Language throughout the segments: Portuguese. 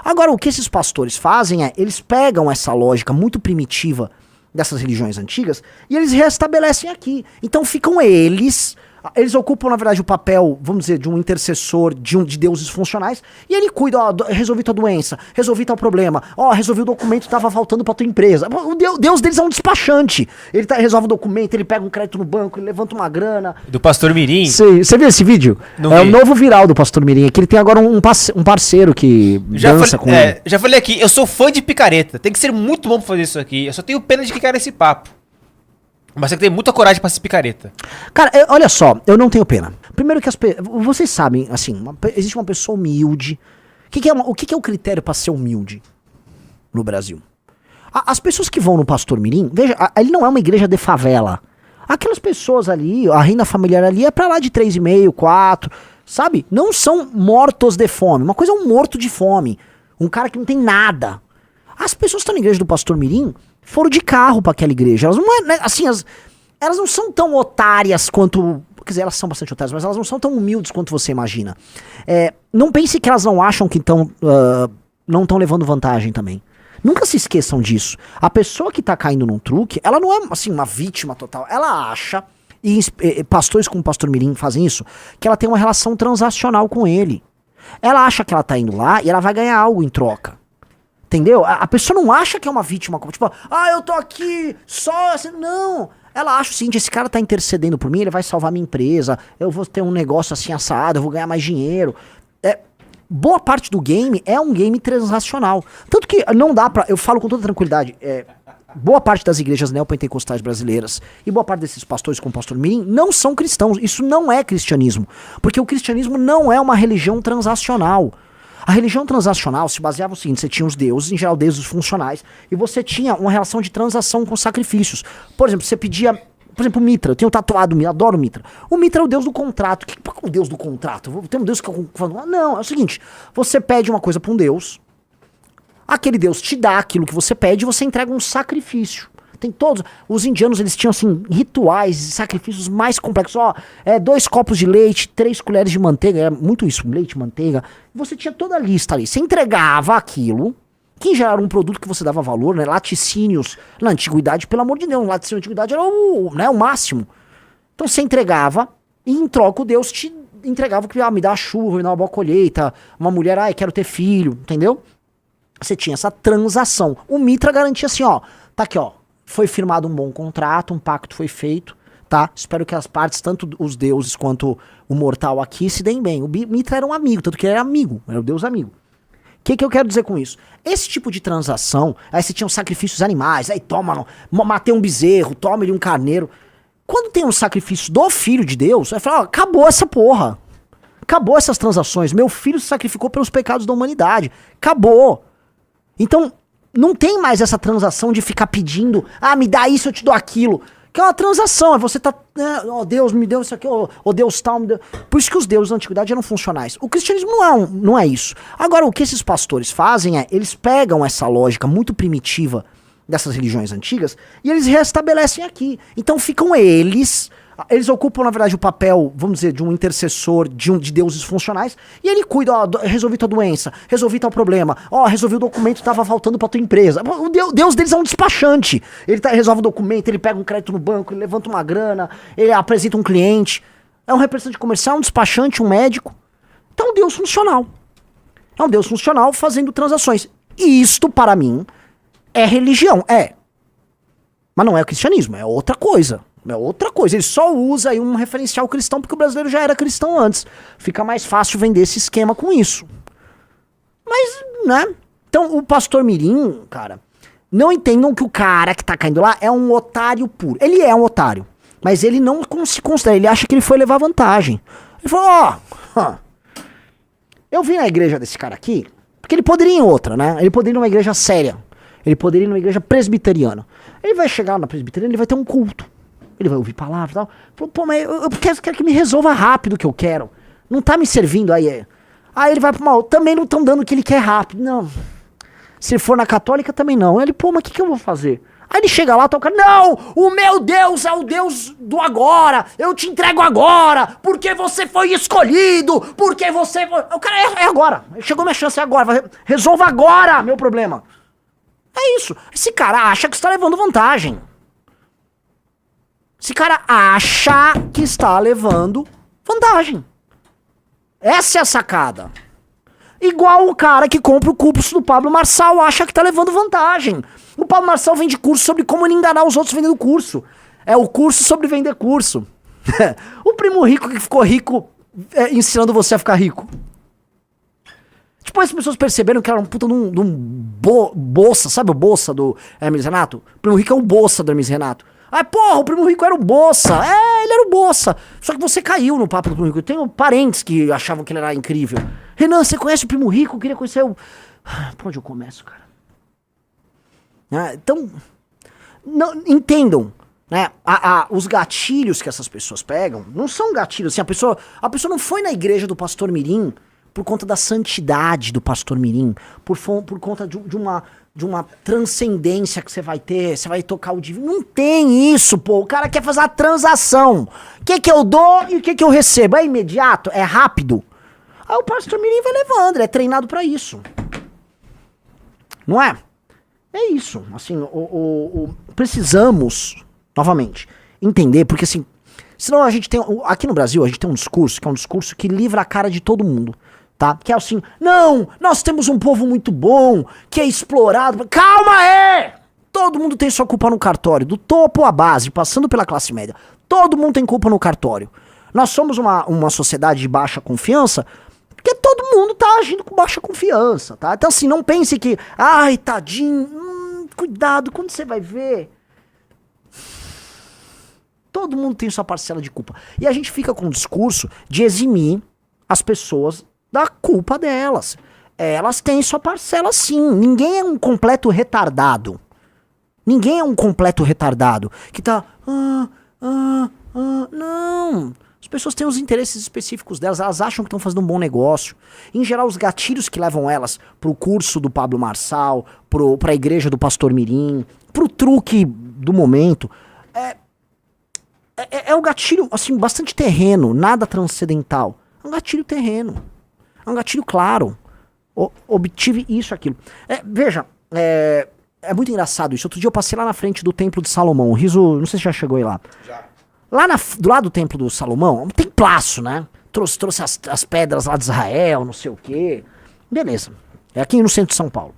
Agora, o que esses pastores fazem é, eles pegam essa lógica muito primitiva dessas religiões antigas e eles restabelecem aqui. Então ficam eles ocupam, na verdade, o papel, vamos dizer, de um intercessor de deuses funcionais, e ele cuida, ó, resolvi tua doença, resolvi tal problema, ó, resolvi o documento que tava faltando pra tua empresa. O Deus deles é um despachante. Ele resolve o documento, ele pega um crédito no banco, ele levanta uma grana. Do Pastor Mirim? Você viu esse vídeo? Não é vi. o novo viral do Pastor Mirim, que ele tem agora um parceiro que dança com ele. Já falei aqui, eu sou fã de picareta, tem que ser muito bom pra fazer isso aqui, eu só tenho pena de que nesse papo. Mas você tem que ter muita coragem pra ser picareta. Cara, olha só, eu não tenho pena. Primeiro que vocês sabem, assim, existe uma pessoa humilde. O que é o critério pra ser humilde no Brasil? As pessoas que vão no Pastor Mirim, veja, ele não é uma igreja de favela. Aquelas pessoas ali, a renda familiar ali é pra lá de 3,5, 4, sabe? Não são mortos de fome. Uma coisa é um morto de fome. Um cara que não tem nada. As pessoas que estão na igreja do Pastor Mirim foram de carro pra aquela igreja. Elas não é, assim, elas não são tão otárias quanto... Quer dizer, elas são bastante otárias, mas elas não são tão humildes quanto você imagina. Não pense que elas não acham que não estão levando vantagem também. Nunca se esqueçam disso. A pessoa que tá caindo num truque, ela não é, assim, uma vítima total. Ela acha, e pastores como o Pastor Mirim fazem isso, que ela tem uma relação transacional com ele. Ela acha que ela tá indo lá e ela vai ganhar algo em troca. Entendeu? A pessoa não acha que é uma vítima, tipo, eu tô aqui só assim. Não. Ela acha o seguinte: esse cara tá intercedendo por mim, ele vai salvar minha empresa, eu vou ter um negócio assim assado, eu vou ganhar mais dinheiro. Boa parte do game é um game transacional. Tanto que não dá pra. Eu falo com toda tranquilidade. Boa parte das igrejas neopentecostais brasileiras e boa parte desses pastores como o Pastor Mirim não são cristãos. Isso não é cristianismo. Porque o cristianismo não é uma religião transacional. A religião transacional se baseava no seguinte: você tinha os deuses, em geral deuses funcionais, e você tinha uma relação de transação com sacrifícios. Por exemplo, você pedia, por exemplo, o Mitra. Eu tenho tatuado o Mitra, adoro o Mitra. O Mitra é o deus do contrato. O que é o deus do contrato? Tem um deus que eu falo, não, é o seguinte: você pede uma coisa pra um deus, aquele deus te dá aquilo que você pede e você entrega um sacrifício. Tem todos. Os indianos, eles tinham, assim, rituais e sacrifícios mais complexos. 2 copos de leite, 3 colheres de manteiga. Era muito isso, leite, manteiga. Você tinha toda a lista ali. Você entregava aquilo, que já era um produto que você dava valor, né? Laticínios na antiguidade, pelo amor de Deus, laticínio na antiguidade era o máximo. Então você entregava e em troca o Deus te entregava que me dá a chuva, me dá uma boa colheita. Uma mulher, quero ter filho, entendeu? Você tinha essa transação. O Mitra garantia assim, tá aqui, foi firmado um bom contrato, um pacto foi feito, tá? Espero que as partes, tanto os deuses quanto o mortal aqui, se deem bem. O Mitra era um amigo, tanto que ele era amigo, era o deus amigo. O que eu quero dizer com isso? Esse tipo de transação, aí você tinha os sacrifícios animais, aí matei um bezerro, toma ele um carneiro. Quando tem um sacrifício do filho de Deus, aí fala, acabou essa porra. Acabou essas transações. Meu filho se sacrificou pelos pecados da humanidade. Acabou. Então, não tem mais essa transação de ficar pedindo, me dá isso, eu te dou aquilo. Que é uma transação, você tá, Deus me deu isso aqui, Deus tal, me deu. Por isso que os deuses da antiguidade eram funcionais. O cristianismo não é isso. Agora, o que esses pastores fazem é, eles pegam essa lógica muito primitiva dessas religiões antigas e eles restabelecem aqui. Então ficam eles ocupam, na verdade, o papel, vamos dizer, de um intercessor de deuses funcionais, e ele cuida, resolvi tua doença, resolvi tal problema, resolvi o documento que tava faltando pra tua empresa. O Deus deles é um despachante. Ele resolve o documento, ele pega um crédito no banco, ele levanta uma grana, ele apresenta um cliente. É um representante comercial, um despachante, um médico. Então é um Deus funcional. É um Deus funcional fazendo transações. E isto, para mim, é religião. Mas não é o cristianismo, é outra coisa. É outra coisa, ele só usa aí um referencial cristão porque o brasileiro já era cristão antes. Fica mais fácil vender esse esquema com isso. Mas, né? Então, o Pastor Mirim, cara, não entendam que o cara que tá caindo lá é um otário puro. Ele é um otário, mas ele não se considera, ele acha que ele foi levar vantagem. Ele falou, eu vim na igreja desse cara aqui, porque ele poderia ir em outra, né? Ele poderia ir numa igreja séria. Ele poderia ir numa igreja presbiteriana. Ele vai chegar na presbiteriana, ele vai ter um culto. Ele vai ouvir palavras e tal. Falou, mas eu quero que me resolva rápido o que eu quero. Não tá me servindo aí. Aí ele vai pra uma outra. Também não estão dando o que ele quer rápido. Não. Se ele for na católica, também não. Ele, mas o que eu vou fazer? Aí ele chega lá, tá o cara, não, o meu Deus é o Deus do agora, eu te entrego agora, porque você foi escolhido, porque você foi... O cara, é agora, chegou minha chance, é agora, resolva agora meu problema. É isso, esse cara acha que está levando vantagem. Esse cara acha que está levando vantagem. Essa é a sacada. Igual o cara que compra o curso do Pablo Marçal acha que tá levando vantagem. O Pablo Marçal vende curso sobre como enganar os outros vendendo curso. É o curso sobre vender curso. O primo rico que ficou rico ensinando você a ficar rico. Tipo, as pessoas perceberam que era um puta de um Bolsa, sabe o Bolsa do Hermes Renato? O primo rico é o Bolsa do Hermes Renato. Ah, porra, o primo rico era o Bolsa. É, ele era o Bolsa. Só que você caiu no papo do primo rico. Eu tenho parentes que achavam que ele era incrível. Renan, você conhece o primo rico? Eu queria conhecer o... Por onde eu começo, cara? Então, não, entendam, né? Os gatilhos que essas pessoas pegam não são gatilhos assim. A pessoa não foi na igreja do pastor Mirim por conta da santidade do pastor Mirim, por conta de uma transcendência que você vai ter, você vai tocar o divino. Não tem isso, pô. O cara quer fazer uma transação. O que eu dou e o que eu recebo? É imediato? É rápido? Aí o pastor Mirim vai levando, ele é treinado pra isso. Não é? É isso. Assim, precisamos, novamente, entender, porque assim, senão a gente tem, aqui no Brasil, a gente tem um discurso, que é um discurso que livra a cara de todo mundo. Tá? Que é assim, não, nós temos um povo muito bom, que é explorado. Calma aí! Todo mundo tem sua culpa no cartório, do topo à base, passando pela classe média. Todo mundo tem culpa no cartório. Nós somos uma sociedade de baixa confiança, porque todo mundo tá agindo com baixa confiança, tá? Então assim, não pense que, ai, tadinho, cuidado, quando você vai ver... Todo mundo tem sua parcela de culpa. E a gente fica com o discurso de eximir as pessoas da culpa delas. Elas têm sua parcela sim. Ninguém é um completo retardado. Ninguém é um completo retardado que tá... não. As pessoas têm os interesses específicos delas. Elas acham que estão fazendo um bom negócio. Em geral, os gatilhos que levam elas pro curso do Pablo Marçal, pra igreja do pastor Mirim, pro truque do momento... É um gatilho, assim, bastante terreno. Nada transcendental. É um gatilho terreno. É um gatilho claro. Obtive isso, aquilo. Veja, é muito engraçado isso. Outro dia eu passei lá na frente do Templo de Salomão. O Riso, não sei se já chegou aí lá. Já. Lá do lado do Templo do Salomão, um templaço, né? Trouxe as pedras lá de Israel, não sei o quê. Beleza. É aqui no centro de São Paulo.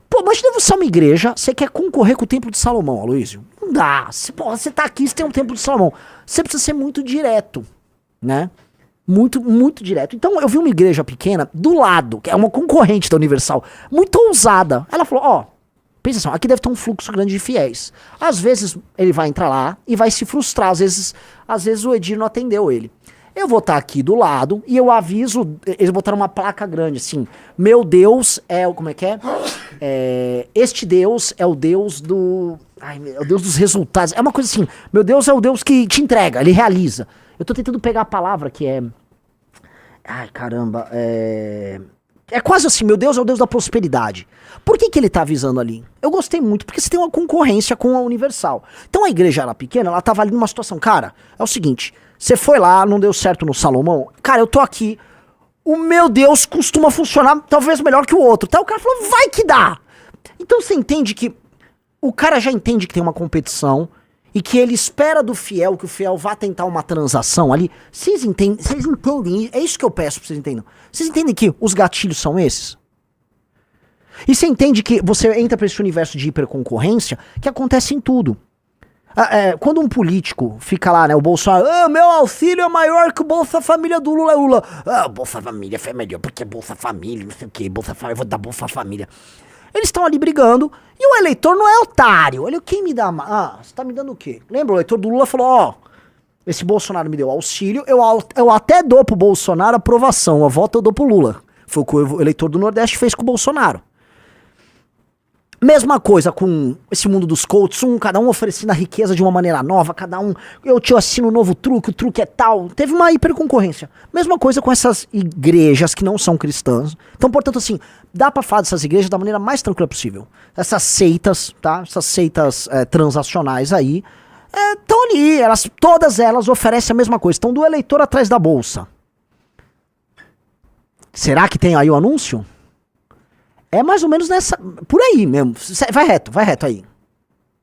Pô, imagina você é uma igreja, você quer concorrer com o Templo de Salomão, Aloysio. Não dá. Você tá aqui, você tem um Templo de Salomão. Você precisa ser muito direto, né? Muito, muito direto. Então eu vi uma igreja pequena do lado, que é uma concorrente da Universal, muito ousada. Ela falou, pensa assim, aqui deve ter um fluxo grande de fiéis. Às vezes ele vai entrar lá e vai se frustrar, às vezes o Edir não atendeu ele. Eu vou estar aqui do lado e eu aviso, eles botaram uma placa grande assim, meu Deus é o, como é que é? Este Deus é o Deus do... é o Deus dos resultados. É uma coisa assim, meu Deus é o Deus que te entrega, ele realiza. Eu tô tentando pegar a palavra que é... Ai, caramba, é quase assim, meu Deus é o Deus da prosperidade. Por que ele tá avisando ali? Eu gostei muito, porque você tem uma concorrência com a Universal. Então a igreja era pequena, ela tava ali numa situação, cara, é o seguinte, você foi lá, não deu certo no Salomão, cara, eu tô aqui, o meu Deus costuma funcionar talvez melhor que o outro, tá? O cara falou, vai que dá! Então você entende que, o cara já entende que tem uma competição, e que ele espera do fiel, que o fiel vá tentar uma transação ali. Vocês entendem, é isso que eu peço pra vocês entendam. Vocês entendem que os gatilhos são esses? E você entende que você entra pra esse universo de hiperconcorrência que acontece em tudo. Quando um político fica lá, né, o Bolsonaro, meu auxílio é maior que o Bolsa Família do Lula. Bolsa Família é melhor, porque Bolsa Família, não sei o que, Bolsa Família, eu vou dar Bolsa Família. Eles estão ali brigando, e o eleitor não é otário. Olha, quem me dá... você tá me dando o quê? Lembra, o eleitor do Lula falou, esse Bolsonaro me deu auxílio, eu até dou pro Bolsonaro aprovação, a volta eu dou pro Lula. Foi o que o eleitor do Nordeste fez com o Bolsonaro. Mesma coisa com esse mundo dos coaches, cada um oferecendo a riqueza de uma maneira nova, cada um, eu te assino um novo truque, o truque é tal. Teve uma hiperconcorrência. Mesma coisa com essas igrejas que não são cristãs. Então, portanto, assim, dá pra falar dessas igrejas da maneira mais tranquila possível. Essas seitas, tá? Essas seitas transacionais aí, estão ali, todas elas oferecem a mesma coisa. Estão do eleitor atrás da bolsa. Será que tem aí o anúncio? É mais ou menos nessa. Por aí mesmo. Vai reto aí.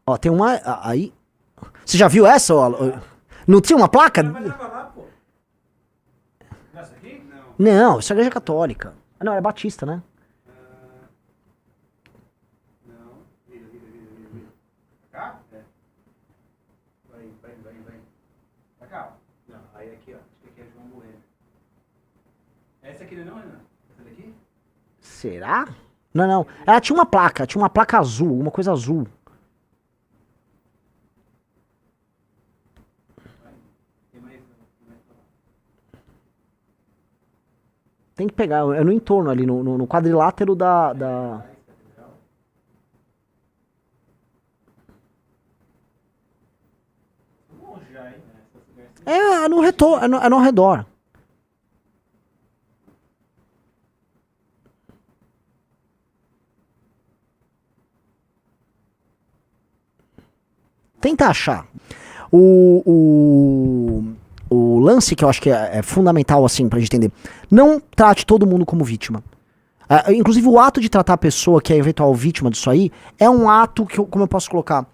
Ó, tem uma. Aí. Você já viu essa? Ó? Não tinha uma placa? Essa aqui? Não, isso é igreja católica. Ah, não, é batista, né? Não. Vira. Pra cá? É. Vai. Pra cá? Não, aí aqui, ó. Acho que aqui é João Bueno. Essa aqui não é, Renan? Essa daqui? Será? Não. Ela tinha uma placa azul, uma coisa azul. Tem que pegar, é no entorno ali, no quadrilátero da... É no redor, é no redor. Tenta achar. O lance que eu acho que é fundamental, assim, pra gente entender. Não trate todo mundo como vítima. Inclusive, o ato de tratar a pessoa que é eventual vítima disso aí é um ato que, como eu posso colocar,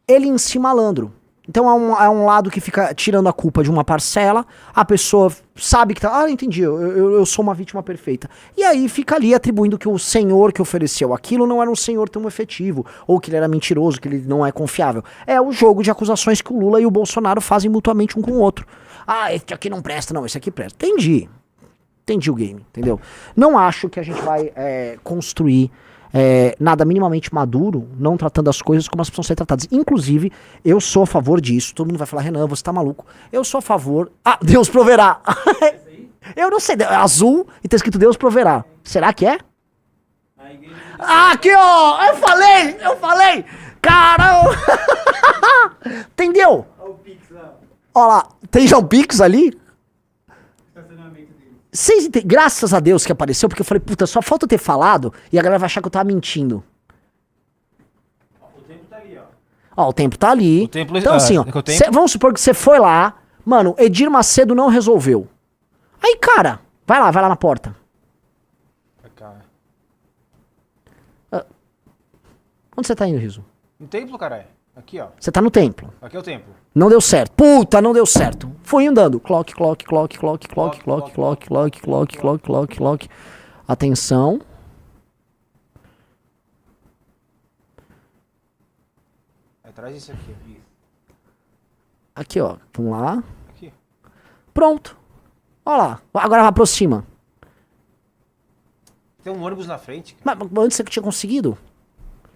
ele em si malandro. Então é um lado que fica tirando a culpa de uma parcela, a pessoa sabe que tá, entendi, eu sou uma vítima perfeita. E aí fica ali atribuindo que o senhor que ofereceu aquilo não era um senhor tão efetivo, ou que ele era mentiroso, que ele não é confiável. É o jogo de acusações que o Lula e o Bolsonaro fazem mutuamente um com o outro. Esse aqui não presta, não, esse aqui presta. Entendi o game, entendeu? Não acho que a gente vai construir nada minimamente maduro, não tratando as coisas como elas precisam ser tratadas. Inclusive, eu sou a favor disso. Todo mundo vai falar, Renan, você tá maluco. Eu sou a favor... Deus proverá. Eu não sei, é azul e tá escrito Deus proverá. Será que é? Aqui, ó! Eu falei! Caramba! Entendeu? Olha lá, tem já um Pix ali? Graças a Deus que apareceu, porque eu falei, puta, só falta eu ter falado e a galera vai achar que eu tava mentindo. O tempo tá ali, ó. Ó, o tempo tá ali. Então assim, ó, vamos supor que você foi lá, mano, Edir Macedo não resolveu. Aí, cara, vai lá na porta. Onde você tá indo, Riso? No templo, caralho. Aqui, ó. Você tá no templo. Aqui é o templo. Não deu certo. Puta, não deu certo. Fui andando. Clock. Atenção. Atrás disso aqui. Aqui, ó. Vamos lá. Aqui. Pronto. Ó lá. Agora aproxima. Tem um ônibus na frente. Cara. Mas antes você que tinha conseguido?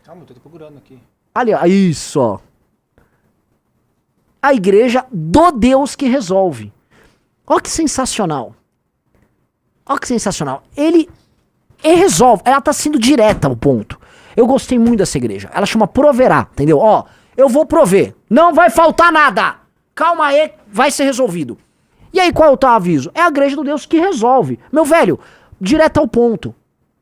Calma, eu tô procurando aqui. Ali, ó. Isso, ó. A igreja do Deus que resolve. Olha que sensacional. Olha que sensacional. Ele resolve. Ela tá sendo direta ao ponto. Eu gostei muito dessa igreja. Ela chama Proverá, entendeu? Ó, eu vou prover. Não vai faltar nada. Calma aí, vai ser resolvido. E aí, qual é o aviso? É a igreja do Deus que resolve. Meu velho, direto ao ponto.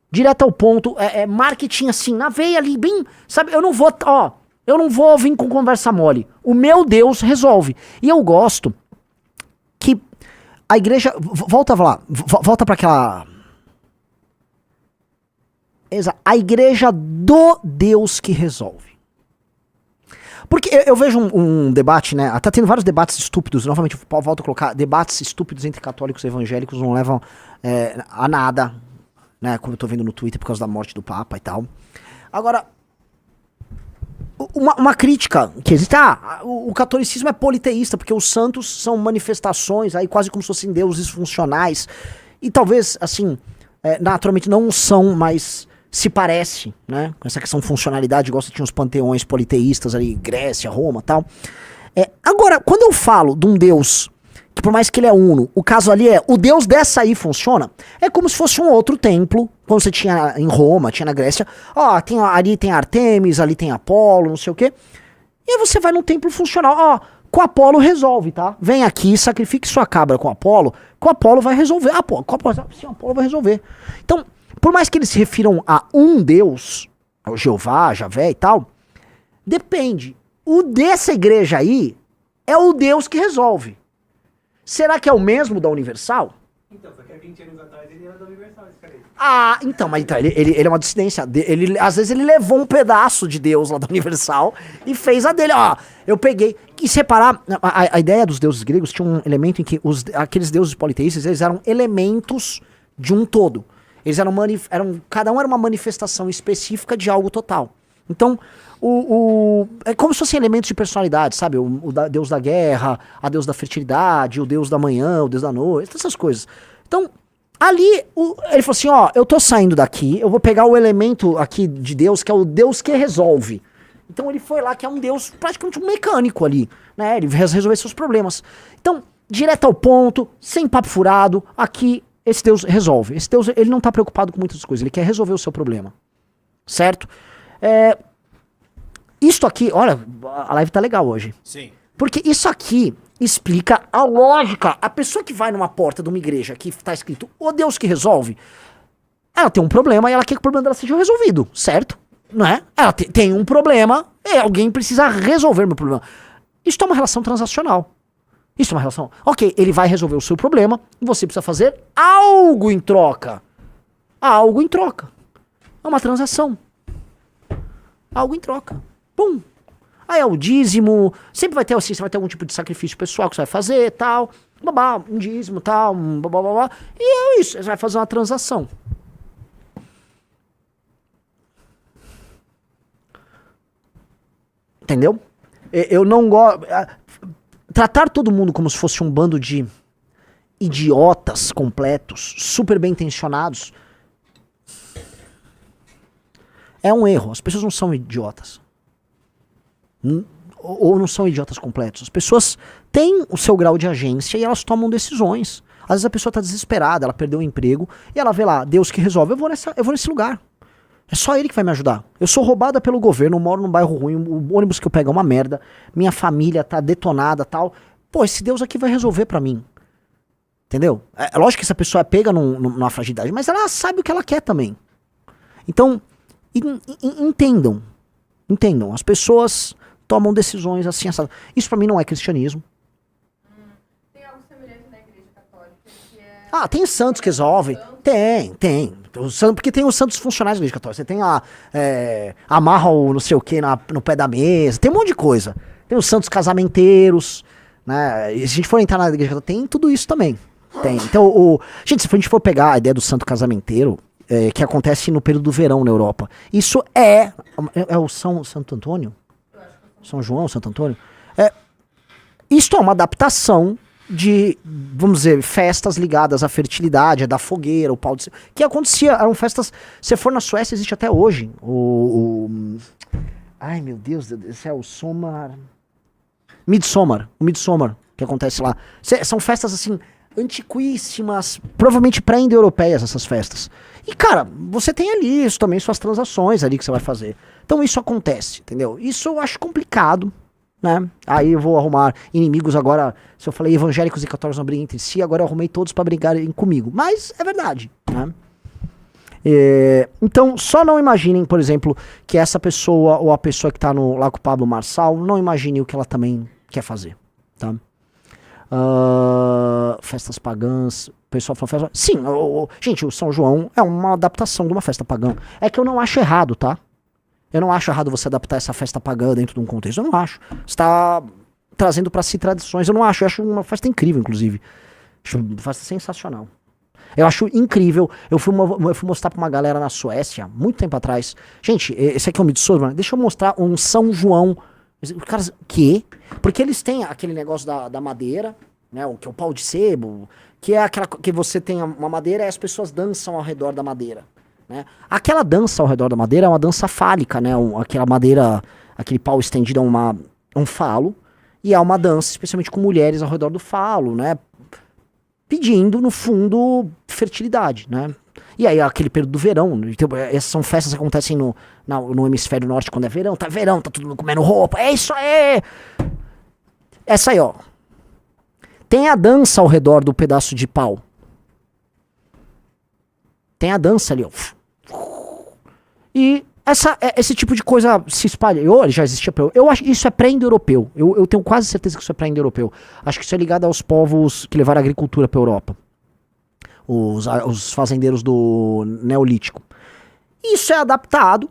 Direto ao ponto. É marketing assim, na veia ali, bem... Sabe, eu não vou vir com conversa mole. O meu Deus resolve. E eu gosto que a igreja... Volta lá. Volta pra aquela... A igreja do Deus que resolve. Porque eu vejo um debate, né? Tá tendo vários debates estúpidos. Novamente, eu volto a colocar. Debates estúpidos entre católicos e evangélicos não levam a nada. Né? Como eu tô vendo no Twitter por causa da morte do Papa e tal. Agora... Uma crítica que existe, o catolicismo é politeísta, porque os santos são manifestações, aí quase como se fossem deuses funcionais, e talvez, assim, naturalmente não são, mas se parece, né, com essa questão de funcionalidade, igual você tinha os panteões politeístas ali, Grécia, Roma e tal. Agora, quando eu falo de um deus, que por mais que ele é uno, o caso ali o deus dessa aí funciona, é como se fosse um outro templo, Quando você tinha em Roma, tinha na Grécia, ó, ali tem Artemis, ali tem Apolo, não sei o quê. E aí você vai num templo funcional, ó, com Apolo resolve, tá? Vem aqui, sacrifique sua cabra com Apolo vai resolver. Ah, pô, sim, Apolo vai resolver. Então, por mais que eles se refiram a um Deus, ao Jeová, Javé e tal, depende. O dessa igreja aí é o Deus que resolve. Será que é o mesmo da Universal? Então, só que há 20 anos atrás ele era da Universal, esse cara aí. Ah, então, mas então, ele é uma dissidência. Às vezes ele levou um pedaço de Deus lá da Universal e fez a dele. Ó, eu peguei. E se reparar, a ideia dos deuses gregos tinha um elemento em que aqueles deuses politeístas, eles eram elementos de um todo. Eles cada um era uma manifestação específica de algo total. Então, é como se fossem elementos de personalidade, sabe? Deus da guerra, a Deus da fertilidade, o Deus da manhã, o Deus da noite, essas coisas. Então, ali, ele falou assim, ó, eu tô saindo daqui, eu vou pegar o elemento aqui de Deus, que é o Deus que resolve. Então ele foi lá, que é um Deus praticamente um mecânico ali, né? Ele resolver seus problemas. Então, direto ao ponto, sem papo furado, aqui esse Deus resolve. Esse Deus, ele não tá preocupado com muitas coisas, ele quer resolver o seu problema. Certo? Isto aqui, olha, a live tá legal hoje. Sim. Porque isso aqui explica a lógica. A pessoa que vai numa porta de uma igreja que tá escrito o Deus que resolve, ela tem um problema e ela quer que o problema dela seja resolvido, certo? Não é? Ela tem um problema e alguém precisa resolver meu problema. Isso é uma relação transacional. Isso é uma relação... Ok, ele vai resolver o seu problema e você precisa fazer algo em troca. Algo em troca. É uma transação. Algo em troca. Pum. Aí é o dízimo, sempre vai ter assim, você vai ter algum tipo de sacrifício pessoal que você vai fazer, tal, babá, um dízimo, tal, babá, babá, e é isso, você vai fazer uma transação. Entendeu? Eu não gosto... Tratar todo mundo como se fosse um bando de idiotas completos, super bem intencionados, é um erro. As pessoas não são idiotas. Ou não são idiotas completos. As pessoas têm o seu grau de agência e elas tomam decisões. Às vezes a pessoa está desesperada, ela perdeu o emprego e ela vê lá, Deus que resolve, eu vou nesse lugar. É só ele que vai me ajudar. Eu sou roubada pelo governo, eu moro num bairro ruim, o ônibus que eu pego é uma merda, minha família tá detonada, tal. Pô, esse Deus aqui vai resolver pra mim. Entendeu? É lógico que essa pessoa é pega numa fragilidade, mas ela sabe o que ela quer também. Então, entendam. Entendam. As pessoas tomam decisões assim, assado. Isso pra mim não é cristianismo. Tem algo semelhante na Igreja Católica, que é... Ah, tem santos que resolvem. Tem. Porque tem os santos funcionais da Igreja Católica. Você tem amarra o não sei o que no pé da mesa. Tem um monte de coisa. Tem os santos casamenteiros, né? E se a gente for entrar na Igreja Católica, tem tudo isso também. Tem. Então, gente, se a gente for pegar a ideia do santo casamenteiro, que acontece no período do verão na Europa, isso é o Santo Antônio? São João, Santo Antônio? Isto é uma adaptação de, vamos dizer, festas ligadas à fertilidade, da fogueira, o pau de... Que acontecia, eram festas... Se for na Suécia, existe até hoje. Ai, meu Deus, esse é o Midsommar, que acontece lá. São festas, assim, antiquíssimas, provavelmente pré-indo-europeias, essas festas. E, cara, você tem ali isso também, suas transações ali que você vai fazer. Então isso acontece, entendeu? Isso eu acho complicado, né? Aí eu vou arrumar inimigos agora. Se eu falei evangélicos e católicos não brigam entre si, agora eu arrumei todos pra brigarem comigo. Mas é verdade, né? Então, só não imaginem, por exemplo, que essa pessoa ou a pessoa que tá lá com o Pablo Marçal, não imagine o que ela também quer fazer, tá? Festas pagãs, o pessoal fala festa... Sim, gente, o São João é uma adaptação de uma festa pagã. É que eu não acho errado, tá? Eu não acho errado você adaptar essa festa pagã dentro de um contexto. Eu não acho. Você tá trazendo pra si tradições. Eu não acho. Eu acho uma festa incrível, inclusive. Acho uma festa sensacional. Eu acho incrível. Eu fui mostrar pra uma galera na Suécia, muito tempo atrás. Gente, esse aqui é o Midsommar. Deixa eu mostrar um São João. Os caras, quê? Porque eles têm aquele negócio da madeira, né? Que é o pau de sebo, que é aquela que você tem uma madeira e as pessoas dançam ao redor da madeira. Né? Aquela dança ao redor da madeira é uma dança fálica, né? Aquela madeira, aquele pau estendido é um falo, e é uma dança especialmente com mulheres ao redor do falo, né? pedindo, no fundo, fertilidade, né? E aí, aquele período do verão, então, essas são festas que acontecem no hemisfério norte quando é verão, tá todo mundo comendo roupa, é isso aí! Essa aí, ó. Tem a dança ao redor do pedaço de pau. Tem a dança ali, ó. E esse tipo de coisa se espalha. Já existia. Eu acho que isso é pré-indo-europeu. Eu tenho quase certeza que isso é pré-indo-europeu. Acho que isso é ligado aos povos que levaram a agricultura pra Europa. Os fazendeiros do Neolítico. Isso é adaptado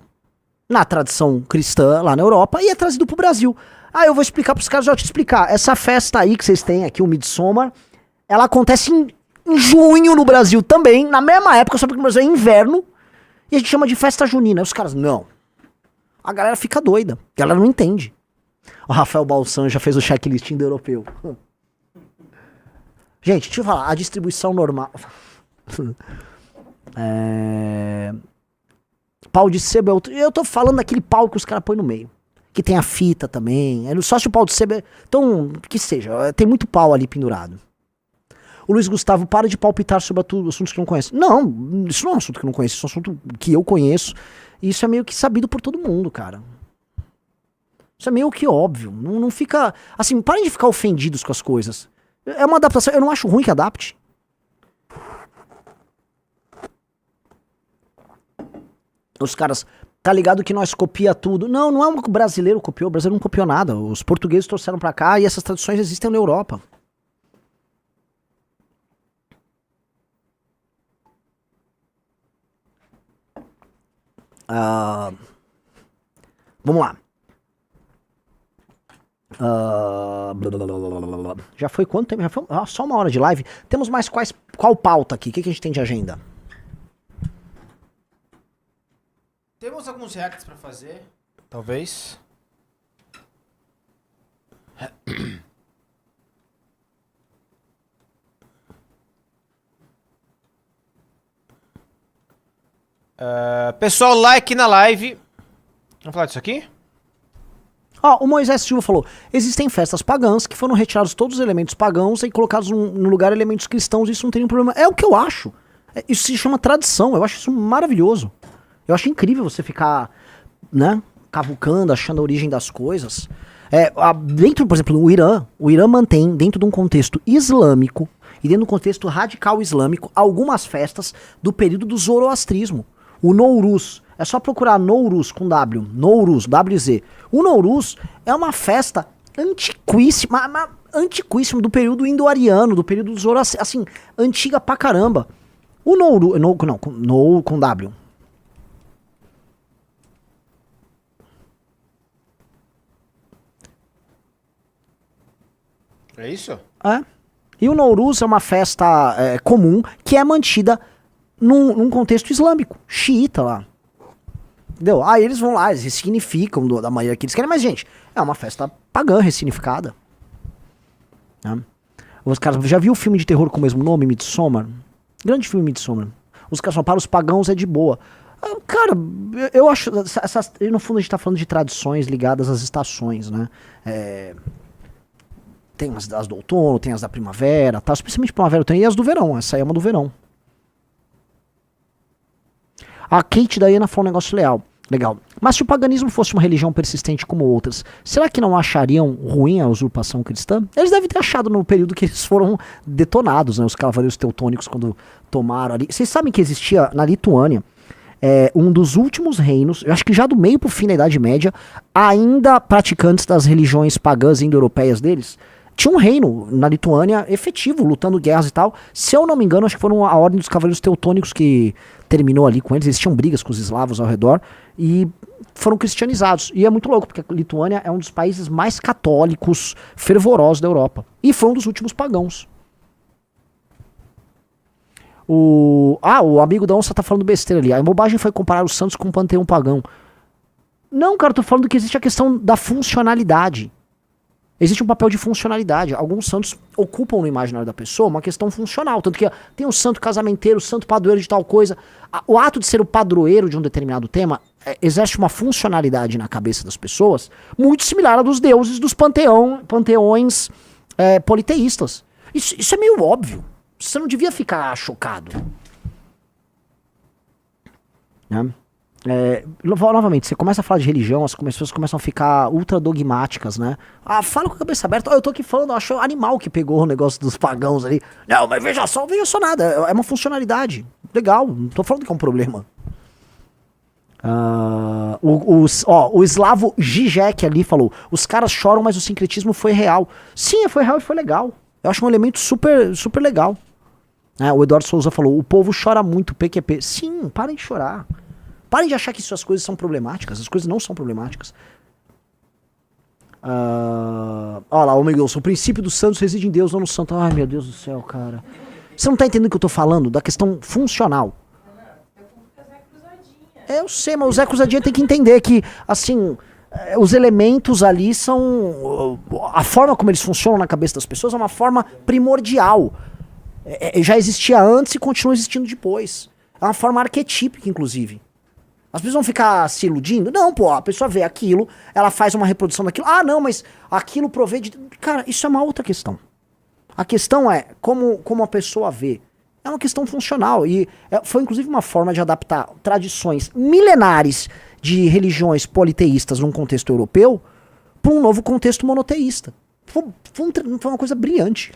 na tradição cristã lá na Europa e é trazido pro Brasil. Ah, eu vou explicar pros caras, já te explicar. Essa festa aí que vocês têm aqui, o Midsommar, ela acontece em junho no Brasil também, na mesma época, só porque no Brasil é inverno, e a gente chama de festa junina. Aí os caras, não. A galera fica doida, a galera não entende. O Rafael Balsan já fez o checklisting do europeu. Gente, deixa eu falar, a distribuição normal... Pau de sebo, eu tô falando daquele pau que os caras põem no meio. Que tem a fita também. Só se o pau de sebo. Então, que seja. Tem muito pau ali pendurado. O Luiz Gustavo, para de palpitar sobre assuntos que não conhece. Não, isso não é um assunto que eu não conheço. Isso é um assunto que eu conheço. E isso é meio que sabido por todo mundo, cara. Isso é meio que óbvio. Não fica... Assim, parem de ficar ofendidos com as coisas. É uma adaptação. Eu não acho ruim que adapte. Os caras... Tá ligado que nós copia tudo. Não é o brasileiro copiou. O brasileiro não copiou nada. Os portugueses trouxeram pra cá e essas tradições existem na Europa. Vamos lá. Já foi quanto tempo? Já foi só uma hora de live. Temos mais qual pauta aqui? O que a gente tem de agenda? Temos alguns reacts pra fazer, talvez. Pessoal, like na live. Vamos falar disso aqui? O Moisés Silva falou: existem festas pagãs que foram retirados todos os elementos pagãos e colocados no lugar elementos cristãos. Isso não tem nenhum problema. É o que eu acho. Isso se chama tradição. Eu acho isso maravilhoso. Eu acho incrível você ficar, né, cavucando, achando a origem das coisas. Dentro, por exemplo, o Irã mantém, dentro de um contexto islâmico e dentro de um contexto radical islâmico, algumas festas do período do zoroastrismo. O Nowruz, é só procurar Nowruz com W, Nowruz, WZ. O Nowruz é uma festa antiquíssima do período indo-ariano, do período do zoroastrismo, assim, antiga pra caramba. O Nowruz, No com W. É isso? E o Nowruz é uma festa comum que é mantida num contexto islâmico, xiita lá. Entendeu? Aí eles vão lá, eles ressignificam da maneira que eles querem, mas, gente, é uma festa pagã ressignificada. Né? Os caras, já viu o filme de terror com o mesmo nome, Midsommar? Grande filme, Midsommar. Os caras falam, para os pagãos é de boa. Cara, eu acho, no fundo a gente tá falando de tradições ligadas às estações, né? Tem as do outono, tem as da primavera, tá? Especialmente primavera tem, e as do verão. Essa aí é uma do verão. A Kate Diana falou um negócio legal. Mas se o paganismo fosse uma religião persistente como outras, será que não achariam ruim a usurpação cristã? Eles devem ter achado no período que eles foram detonados, né? Os cavaleiros teutônicos, quando tomaram ali. Vocês sabem que existia na Lituânia um dos últimos reinos, eu acho que já do meio pro fim da Idade Média, ainda praticantes das religiões pagãs indo-europeias deles. Tinha um reino na Lituânia efetivo, lutando guerras e tal. Se eu não me engano, acho que foram a Ordem dos Cavaleiros Teutônicos que terminou ali com eles. Eles tinham brigas com os eslavos ao redor e foram cristianizados. E é muito louco, porque a Lituânia é um dos países mais católicos, fervorosos da Europa. E foi um dos últimos pagãos. O amigo da onça tá falando besteira ali. A bobagem foi comparar os santos com o panteão pagão. Não, cara, eu tô falando que existe a questão da funcionalidade. Existe um papel de funcionalidade. Alguns santos ocupam no imaginário da pessoa uma questão funcional. Tanto que tem o santo casamenteiro, o santo padroeiro de tal coisa. O ato de ser o padroeiro de um determinado tema exerce uma funcionalidade na cabeça das pessoas muito similar à dos deuses dos panteões politeístas. Isso é meio óbvio. Você não devia ficar chocado. Né? Novamente, você começa a falar de religião, as pessoas começam a ficar ultra dogmáticas, né? Ah, fala com a cabeça aberta. Eu tô aqui falando, eu acho animal que pegou o negócio dos pagãos ali. Não, mas veja só nada. É uma funcionalidade. Legal, não tô falando que é um problema. O Slavo Zizek ali falou: os caras choram, mas o sincretismo foi real. Sim, foi real e foi legal. Eu acho um elemento super, super legal. O Eduardo Souza falou: o povo chora muito, PQP. Sim, parem de chorar. Parem de achar que essas coisas são problemáticas. As coisas não são problemáticas. Olha lá, o Miguel, o princípio dos santos reside em Deus, não no santo. Ai, meu Deus do céu, cara. Você não tá entendendo o que eu tô falando? Da questão funcional. Eu sei, mas o Zé Cruzadinha tem que entender que, assim, os elementos ali são... A forma como eles funcionam na cabeça das pessoas é uma forma primordial. Já existia antes e continua existindo depois. É uma forma arquetípica, inclusive. As pessoas vão ficar se iludindo? Não, pô, a pessoa vê aquilo, ela faz uma reprodução daquilo. Ah, não, mas aquilo provê de... Cara, isso é uma outra questão. A questão é como a pessoa vê. É uma questão funcional. E foi inclusive uma forma de adaptar tradições milenares de religiões politeístas num contexto europeu para um novo contexto monoteísta. Foi uma coisa brilhante.